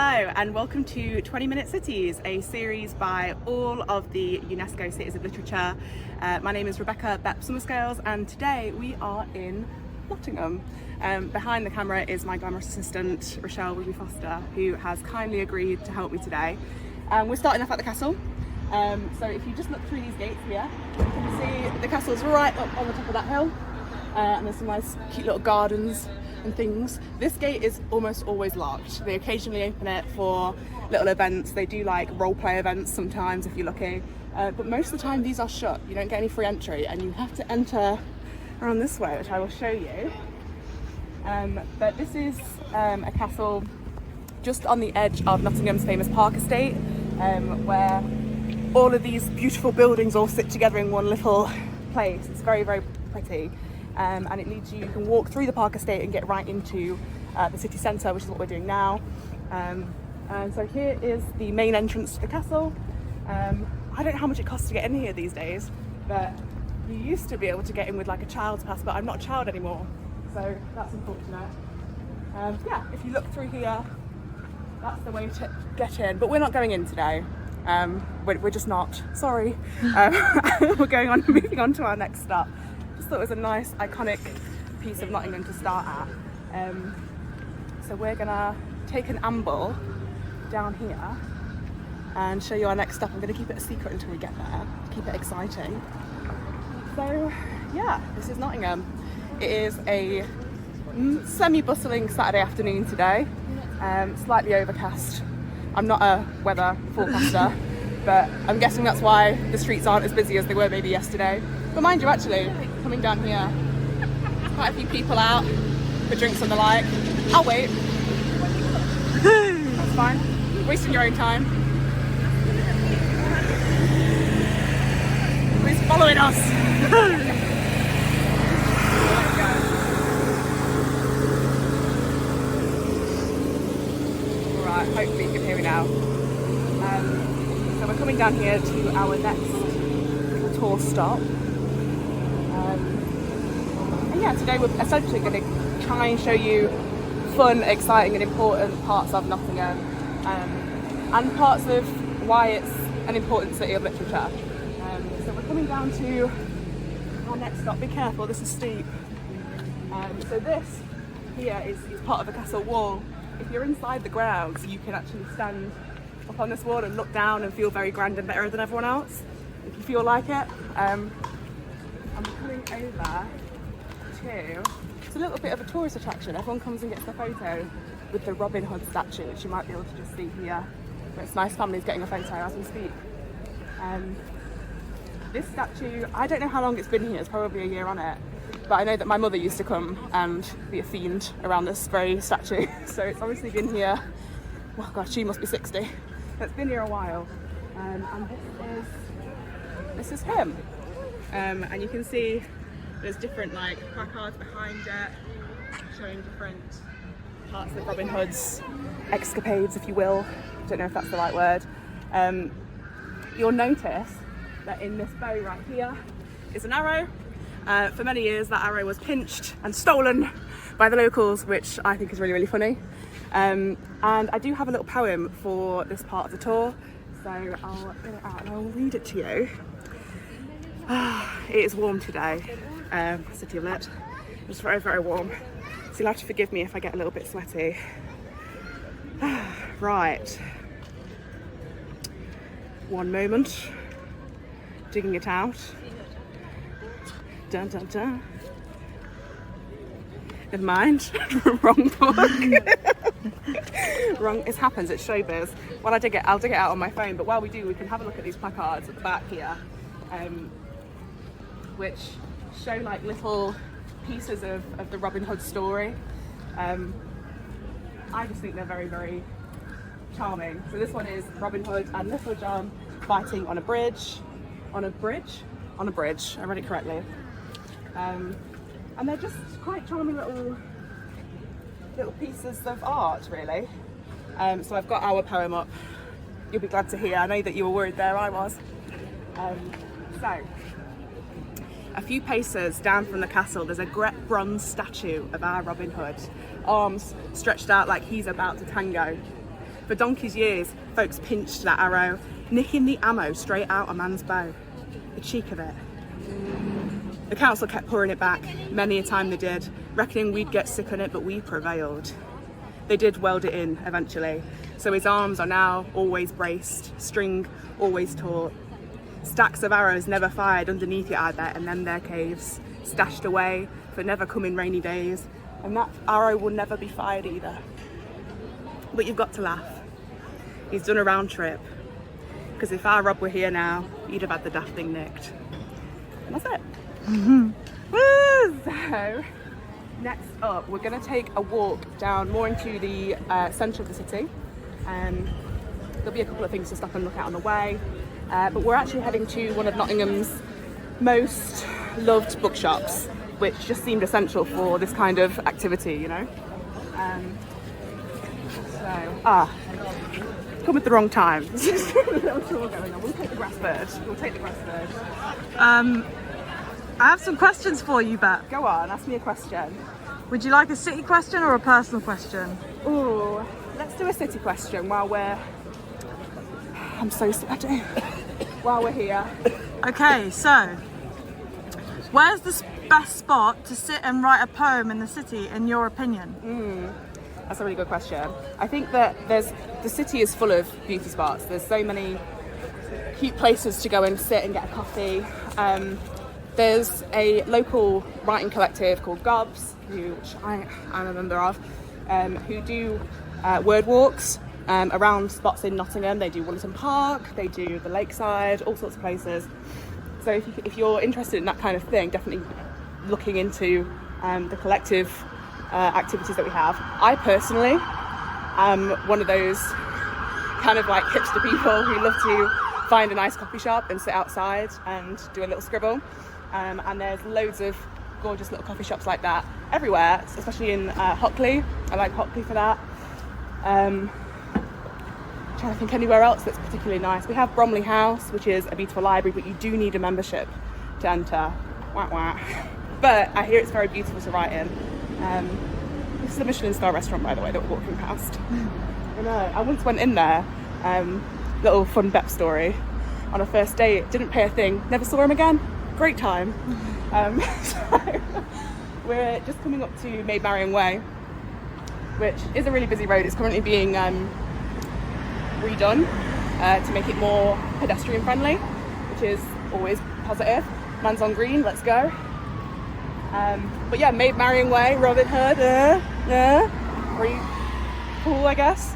Hello and welcome to 20-Minute Cities, a series by all of the UNESCO Cities of Literature. My name is Rebecca Bepp Summerscales and today we are in Nottingham. Behind the camera is my glamorous assistant Rochelle Ruby Foster, who has kindly agreed to help me today. We're starting off at the castle. So if you just look through these gates here, you can see the castle's right up on the top of that hill, and there's some nice cute little gardens and things. This gate is almost always locked. They occasionally open it for little events. They do like role play events sometimes if you're lucky, but most of the time these are shut. You don't get any free entry and you have to enter around this way, which I will show you. But this is a castle just on the edge of Nottingham's famous park estate, where all of these beautiful buildings all sit together in one little place. It's very, very pretty. And it leads you can walk through the park estate and get right into the city centre, which is what we're doing now. And so here is the main entrance to the castle. I don't know how much it costs to get in here these days, but you used to be able to get in with like a child's pass, but I'm not a child anymore, so that's unfortunate. Yeah, if you look through here, that's the way to get in, but we're not going in today. We're just not, sorry. We're moving on to our next stop. Thought it was a nice iconic piece of Nottingham to start at. So we're gonna take an amble down here and show you our next stop. I'm gonna keep it a secret until we get there, keep it exciting. So yeah, this is Nottingham. It is a semi-bustling Saturday afternoon today, slightly overcast. I'm not a weather forecaster, but I'm guessing that's why the streets aren't as busy as they were maybe yesterday. But mind you, actually, coming down here, quite a few people out for drinks and the like. I'll wait. That's fine. Wasting your own time. Who's following us? Alright, hopefully you can hear me now. So we're coming down here to our next tour stop. And yeah, today we're essentially going to try and show you fun, exciting and important parts of Nottingham, and parts of why it's an important city of literature. So we're coming down to our next stop. Be careful, this is steep. So this here is part of a castle wall. If you're inside the grounds, you can actually stand up on this wall and look down and feel very grand and better than everyone else, if you feel like it. I'm coming over to, it's a little bit of a tourist attraction. Everyone comes and gets a photo with the Robin Hood statue, which you might be able to just see here. But it's nice families getting a photo as we speak. This statue, I don't know how long it's been here, it's probably a year on it, but I know that my mother used to come and be a fiend around this very statue. So it's obviously been here, oh god, she must be 60. It's been here a while. And this is him. And you can see there's different like placards behind it showing different parts of Robin Hood's escapades, if you will. Don't know if that's the right word. You'll notice that in this bow right here is an arrow. For many years that arrow was pinched and stolen by the locals, which I think is really, really funny. And I do have a little poem for this part of the tour, so I'll get it out and I'll read it to you. It is warm today, City of Lit. It's very, very warm. So you'll have to forgive me if I get a little bit sweaty. Right. One moment. Digging it out. Dun dun dun. Never mind. Wrong book. Wrong. It happens. It's showbiz. While I'll dig it out on my phone. But while we do, we can have a look at these placards at the back here, which show like little pieces of the Robin Hood story. I just think they're very, very charming. So this one is Robin Hood and Little John fighting on a bridge. On a bridge? On a bridge. I read it correctly. And they're just quite charming little pieces of art, really. So I've got our poem up. You'll be glad to hear. I know that you were worried there, I was. So, a few paces down from the castle, there's a great bronze statue of our Robin Hood, arms stretched out like he's about to tango. For donkey's years, folks pinched that arrow, nicking the ammo straight out a man's bow. The cheek of it. The council kept pouring it back, many a time they did, reckoning we'd get sick on it, but we prevailed. They did weld it in eventually, so his arms are now always braced, string always taut. Stacks of arrows never fired underneath it, I bet, and then their caves, stashed away for never coming rainy days, and that arrow will never be fired either. But you've got to laugh. He's done a round trip, because if our Rob were here now, he'd have had the daft thing nicked. And that's it. Woo! So, next up, we're going to take a walk down more into the centre of the city. There'll be a couple of things to stop and look at on the way, but we're actually heading to one of Nottingham's most loved bookshops, which just seemed essential for this kind of activity, you know. Come at the wrong time. There's a little tour going on. We'll take the grass bird. I have some questions for you, Bet. Go on, ask me a question. Would you like a city question or a personal question? Ooh, let's do a city question while we're... I'm so sweaty. While we're here. Okay, so where's the best spot to sit and write a poem in the city, in your opinion? That's a really good question. I think that the city is full of beauty spots. There's so many cute places to go and sit and get a coffee. There's a local writing collective called Gobs, which I'm a member of, who do word walks around spots in Nottingham. They do Wallington Park, they do the Lakeside, all sorts of places. So if you're interested in that kind of thing, definitely looking into the collective activities that we have. I personally am one of those kind of like hipster people who love to find a nice coffee shop and sit outside and do a little scribble. And there's loads of gorgeous little coffee shops like that everywhere, especially in Hockley. I like Hockley for that. Trying to think anywhere else that's particularly nice. We have Bromley House, which is a beautiful library, but you do need a membership to enter. Wah, wah. But I hear it's very beautiful to write in. This is a Michelin star restaurant, by the way, that we're walking past. I know. I once went in there, little fun Bep story, on a first date, didn't pay a thing, never saw him again. Great time. So we're just coming up to Maid Marian Way, which is a really busy road. It's currently being redone to make it more pedestrian friendly, which is always positive. Man's on green, let's go. But yeah, Maid Marian Way, Robin Hood, pretty cool, I guess.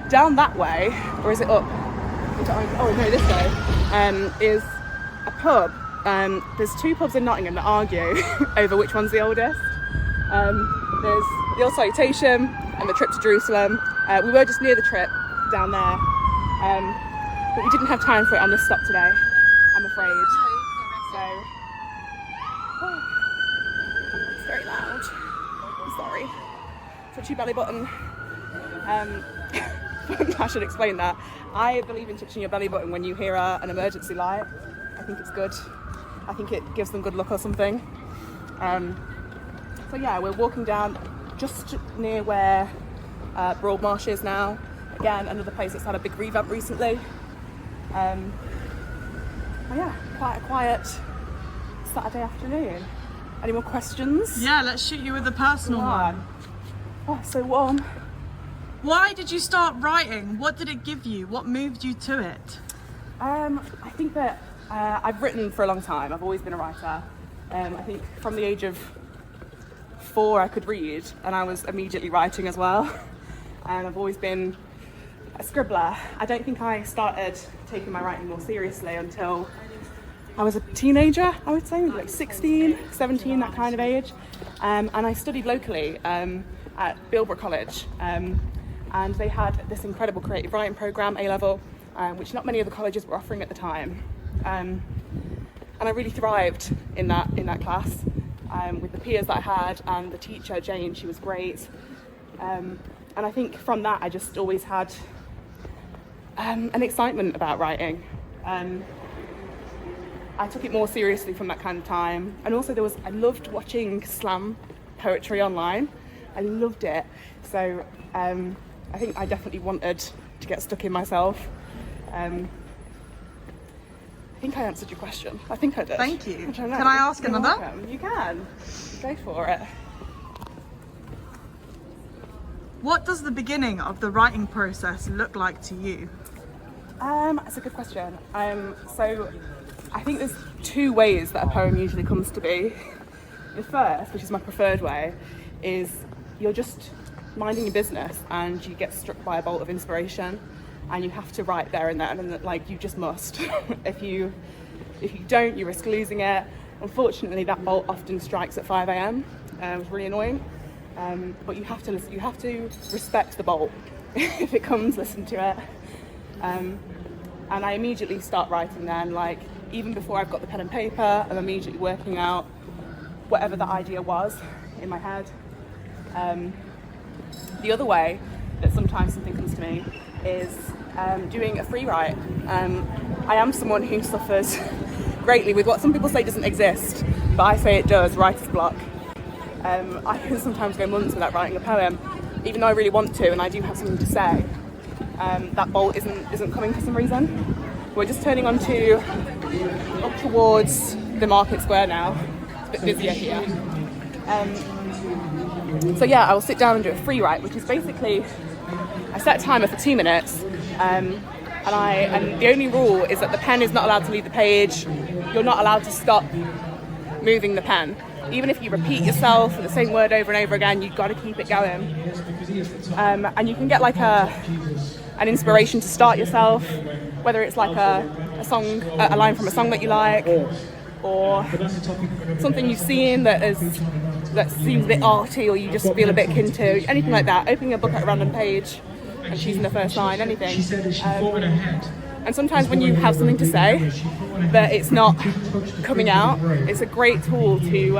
Down that way, or is it up? Oh no, this way, is a pub. There's two pubs in Nottingham that argue over which one's the oldest. There's the Old Salutation and the Trip to Jerusalem. We were just near the Trip down there, but we didn't have time for it on this stop today, I'm afraid. So, it's very loud. I'm sorry. Touch your belly button. I should explain that. I believe in touching your belly button when you hear an emergency light. I think it's good. I think it gives them good luck or something. So yeah, we're walking down just near where Broadmarsh is now. Again, another place that's had a big revamp recently. Yeah, quite a quiet Saturday afternoon. Any more questions? Yeah, let's shoot you with a personal one. Oh, so warm. Why did you start writing? What did it give you? What moved you to it? I think that I've written for a long time. I've always been a writer. I think from the age of 4 I could read, and I was immediately writing as well. And I've always been a scribbler. I don't think I started taking my writing more seriously until I was a teenager, I would say, like 16, 17, that kind of age. And I studied locally at Bilborough College. And they had this incredible creative writing programme, A-level, which not many of the colleges were offering at the time. And I really thrived in that class with the peers that I had, and the teacher, Jane, she was great. And I think from that I just always had an excitement about writing. I took it more seriously from that kind of time. And also I loved watching slam poetry online. I loved it. So I think I definitely wanted to get stuck in myself. I think I answered your question. I think I did. Thank you. Can I ask You're another? welcome. You can. Go for it. What does the beginning of the writing process look like to you? That's a good question. So I think there's two ways that a poem usually comes to be. The first, which is my preferred way, is you're just minding your business and you get struck by a bolt of inspiration and you have to write there and then, and like you just must. If you don't, you risk losing it. Unfortunately, that bolt often strikes at 5 a.m. It was really annoying. But you have to listen, you have to respect the bolt. If it comes, listen to it. And I immediately start writing then, like even before I've got the pen and paper, I'm immediately working out whatever the idea was in my head. The other way that sometimes something comes to me is doing a free write. I am someone who suffers greatly with what some people say doesn't exist, but I say it does, writer's block. I can sometimes go months without writing a poem, even though I really want to and I do have something to say. That bolt isn't coming for some reason. We're just turning up towards the market square now. It's a bit busier here. So yeah, I will sit down and do a free write, which is basically I set a timer for 2 minutes, and the only rule is that the pen is not allowed to leave the page. You're not allowed to stop moving the pen. Even if you repeat yourself with the same word over and over again, you've got to keep it going. And you can get like an inspiration to start yourself, whether it's like a song, a line from a song that you like, or something you've seen that seems a bit arty, or you just feel a bit kin to, anything like that. Opening a book at a random page and choosing the first line, anything. And sometimes when you have something to say but it's not coming out, it's a great tool to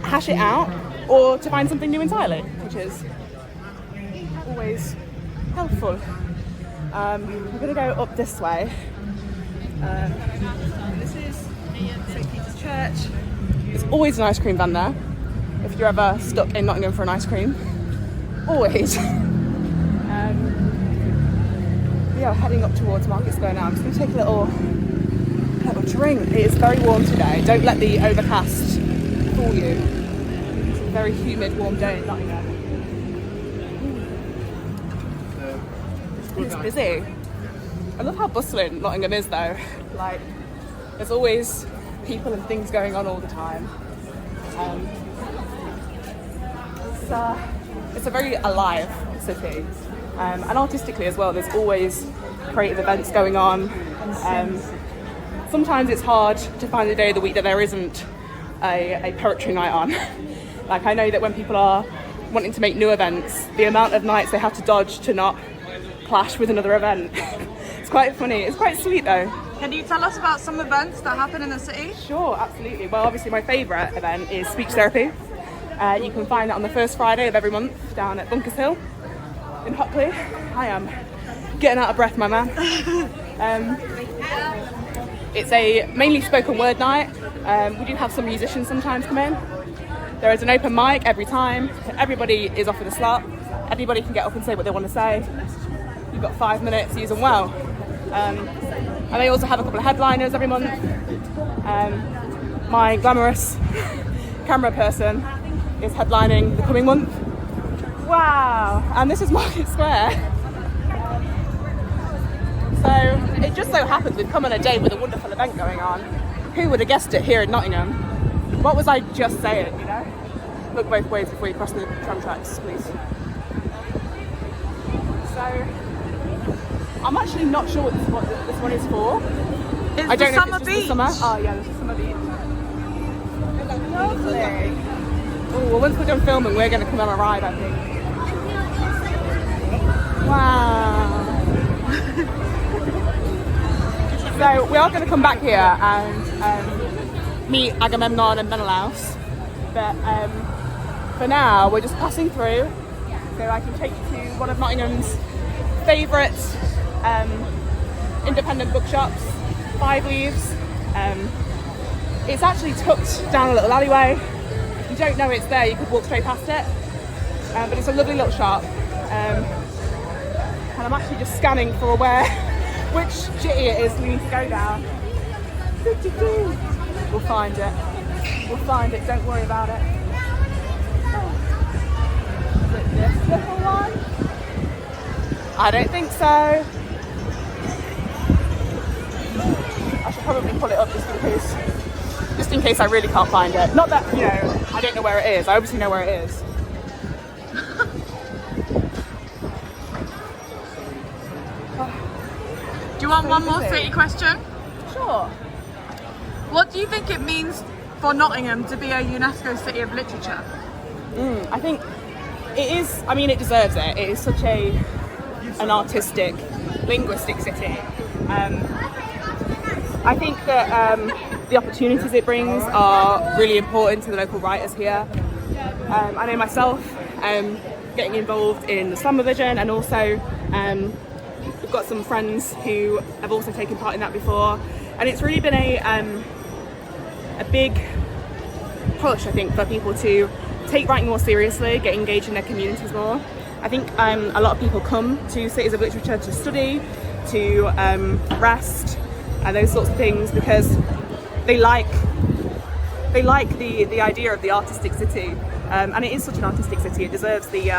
hash it out or to find something new entirely, which is always helpful. We're going to go up this way. This is St. Peter's Church. There's always an ice cream van there if you're ever stuck in Nottingham for an ice cream. Always. Yeah, we're heading up towards Market Square now. I'm just going to take a little drink. It is very warm today. Don't let the overcast fool you. It's a very humid, warm day in Nottingham. It's busy. I love how bustling Nottingham is though. Like, there's always people and things going on all the time. It's a very alive city. And artistically as well, there's always creative events going on. Sometimes it's hard to find a day of the week that there isn't a poetry night on. Like, I know that when people are wanting to make new events, the amount of nights they have to dodge to not clash with another event. It's quite funny. It's quite sweet though. Can you tell us about some events that happen in the city? Sure, absolutely. Well, obviously my favourite event is speech therapy. You can find that on the first Friday of every month down at Bunkers Hill in Hockley. I am getting out of breath, my man. It's a mainly spoken word night. We do have some musicians sometimes come in. There is an open mic every time. Everybody is offered a slot. Everybody can get up and say what they want to say. You've got 5 minutes, use them well. And they also have a couple of headliners every month. My glamorous camera person is headlining the coming month. Wow! And this is Market Square. So it just so happens we've come on a day with a wonderful event going on. Who would have guessed it here in Nottingham? What was I just saying, you know? Look both ways before you cross the tram tracks, please. So I'm actually not sure what this one is for. It's I don't know Summer if it's just Beach. the summer. Oh yeah, there's a Summer Beach. Lovely. Oh, well, once we're done filming, we're going to come on a ride, I think. Wow. So we are going to come back here and meet Agamemnon and Menelaus. But for now, we're just passing through. So I can take you to one of Nottingham's favourite independent bookshops, Five Leaves. It's actually tucked down a little alleyway. If you don't know it's there, you could walk straight past it. but it's a lovely little shop. And I'm actually just scanning for where, which jitty it is we need to go down. We'll find it. We'll find it, don't worry about it. Is it this little one? I don't think so. I should probably pull it up just in case I really can't find it. Not that, you know, I don't know where it is. I obviously know where it is. Do you want one more city question? Sure. What do you think it means for Nottingham to be a UNESCO City of Literature? I think it is, I mean, it deserves it. It is such an artistic, linguistic city. I think that the opportunities it brings are really important to the local writers here. I know myself getting involved in the slam revision, and also we've got some friends who have also taken part in that before, and it's really been a big push, I think, for people to take writing more seriously, get engaged in their communities more. I think a lot of people come to Cities of Literature to study, to rest, and those sorts of things, because they like the idea of the artistic city, and it is such an artistic city. It deserves the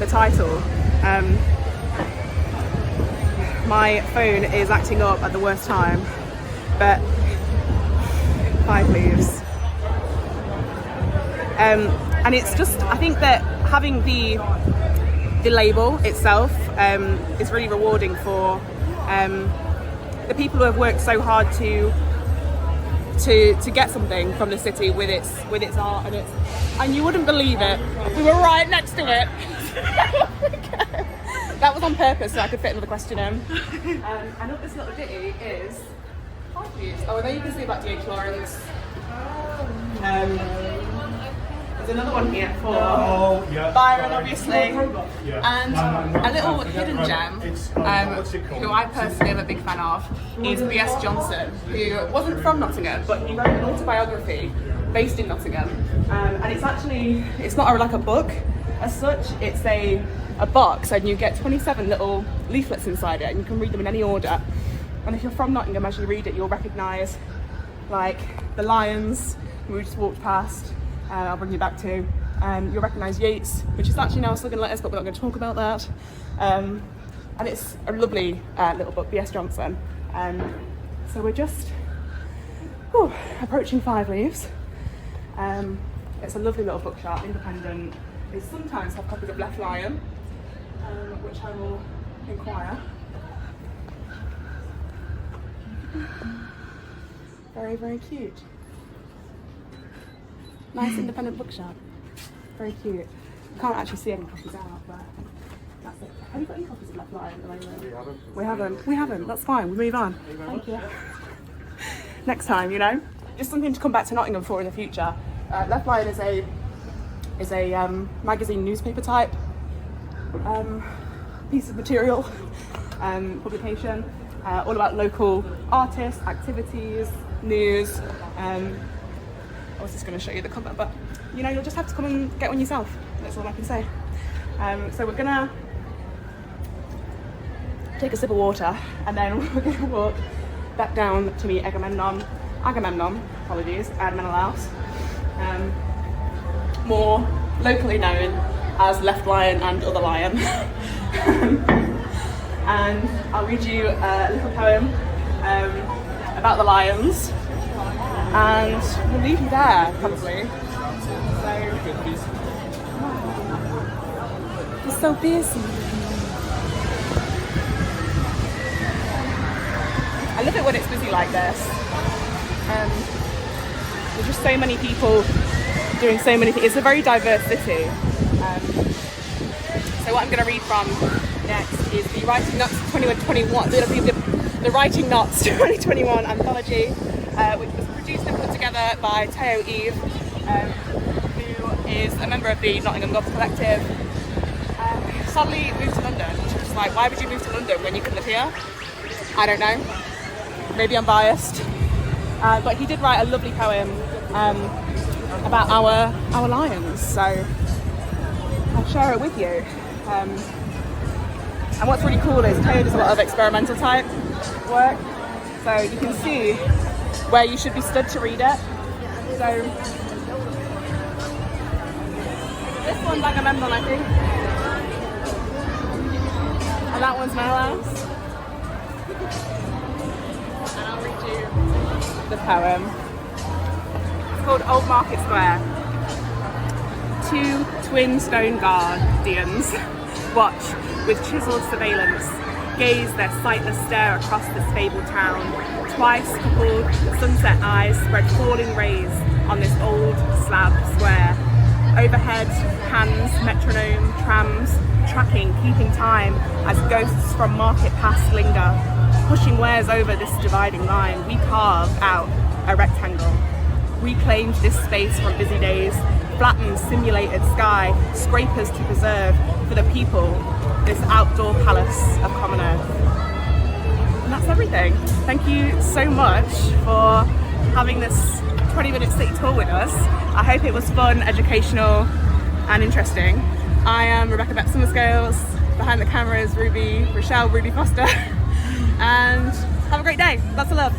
title. My phone is acting up at the worst time, but 5 leaves. And it's just, I think that having the label itself is really rewarding for the people who have worked so hard to get something from the city with its art and you wouldn't believe it, we were right next to it. That was on purpose so I could fit another question in. And up this little ditty is 5 leaves. Oh, and there you can see about D.H. Lawrence. There's another one here for Byron, obviously, and a little hidden gem, who I personally am a big fan of, is B.S. Johnson, who wasn't from Nottingham, but he wrote an autobiography based in Nottingham, and it's not like a book as such, it's a box, and you get 27 little leaflets inside it, and you can read them in any order. And if you're from Nottingham, as you read it, you'll recognise like the lions we just walked past. I'll bring you back to. You'll recognise Yeats, which is actually now a slugging letters, but we're not going to talk about that. And it's a lovely little book, B.S. Johnson. So we're just approaching 5 leaves. It's a lovely little bookshop, independent. They sometimes have copies of Left Lion, which I will inquire. Very, very cute. Nice independent bookshop. Very cute. Can't actually see any copies out, but that's it. Have you got any copies of Left Lion at the moment? We haven't. That's fine. We move on. Thank you. Next time, you know, just something to come back to Nottingham for in the future. Left Lion is a magazine newspaper type piece of material, publication, all about local artists, activities, news. I was just going to show you the cover, but you know, you'll just have to come and get one yourself. That's all I can say. So we're going to take a sip of water, and then we're going to walk back down to meet Agamemnon, apologies, and Menelaus, more locally known as Left Lion and Other Lion. And I'll read you a little poem about the lions, and we'll leave you there, probably. It's so busy. I love it when it's busy like this. There's just so many people doing so many things. It's a very diverse city. So what I'm going to read from next is the Writing Nuts 2021, the Writing Nuts 2021 anthology, which was produced and put together by Teo Eve, who is a member of the Nottingham Gods Collective. Sadly moved to London, which is just like, why would you move to London when you can live here? I don't know. Maybe I'm biased. But he did write a lovely poem about our lions. So share it with you. And what's really cool is Taylor does a lot of experimental type work, so you can see where you should be stood to read it. So this one's Agamemnon, I think, and that one's Menelaus. And I'll read you the poem. It's called Old Market Square. Two twin stone guardians watch with chiseled surveillance, gaze their sightless stare across this fabled town. Twice coupled sunset eyes spread falling rays on this old slab square. Overhead, hands, metronome, trams, tracking, keeping time as ghosts from market past linger. Pushing wares over this dividing line, we carved out a rectangle. Reclaimed this space from busy days, flattened simulated sky, scrapers to preserve for the people, this outdoor palace of common earth. And that's everything. Thank you so much for having this 20-minute city tour with us. I hope it was fun, educational and interesting. I am Rebecca Bepp Summerscales. Behind the camera is Rochelle Ruby Foster. And have a great day. Lots of love.